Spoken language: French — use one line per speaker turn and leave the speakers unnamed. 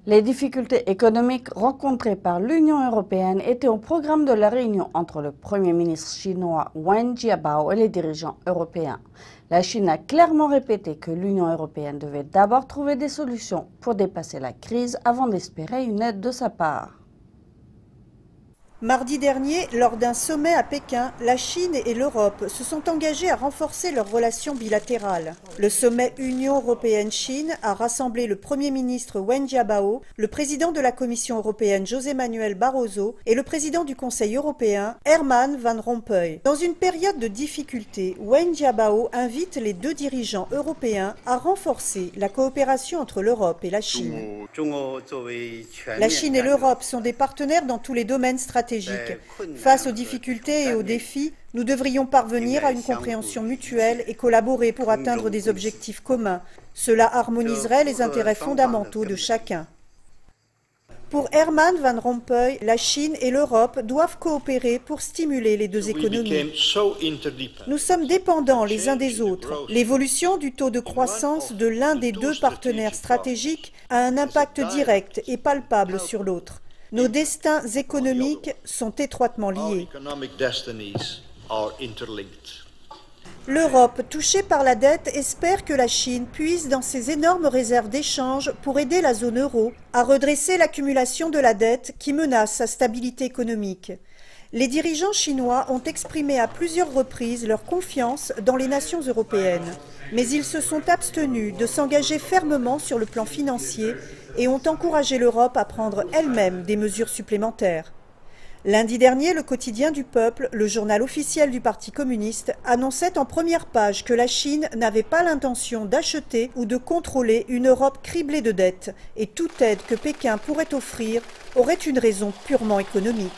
Les difficultés économiques rencontrées par l'Union européenne étaient au programme de la réunion entre le Premier ministre chinois Wen Jiabao et les dirigeants européens. La Chine a clairement répété que l'Union européenne devait d'abord trouver des solutions pour dépasser la crise avant d'espérer une aide de sa part.
Mardi dernier, lors d'un sommet à Pékin, la Chine et l'Europe se sont engagées à renforcer leurs relations bilatérales. Le sommet Union européenne-Chine a rassemblé le Premier ministre Wen Jiabao, le président de la Commission européenne José Manuel Barroso et le président du Conseil européen Herman Van Rompuy. Dans une période de difficulté, Wen Jiabao invite les deux dirigeants européens à renforcer la coopération entre l'Europe et la Chine. La Chine et l'Europe sont des partenaires dans tous les domaines stratégiques. Face aux difficultés et aux défis, nous devrions parvenir à une compréhension mutuelle et collaborer pour atteindre des objectifs communs. Cela harmoniserait les intérêts fondamentaux de chacun. Pour Herman Van Rompuy, la Chine et l'Europe doivent coopérer pour stimuler les deux économies. Nous sommes dépendants les uns des autres. L'évolution du taux de croissance de l'un des deux partenaires stratégiques a un impact direct et palpable sur l'autre. Nos destins économiques sont étroitement liés. L'Europe, touchée par la dette, espère que la Chine puise dans ses énormes réserves d'échange pour aider la zone euro à redresser l'accumulation de la dette qui menace sa stabilité économique. Les dirigeants chinois ont exprimé à plusieurs reprises leur confiance dans les nations européennes, mais ils se sont abstenus de s'engager fermement sur le plan financier et ont encouragé l'Europe à prendre elle-même des mesures supplémentaires. Lundi dernier, le quotidien du peuple, le journal officiel du Parti communiste, annonçait en première page que la Chine n'avait pas l'intention d'acheter ou de contrôler une Europe criblée de dettes et toute aide que Pékin pourrait offrir aurait une raison purement économique.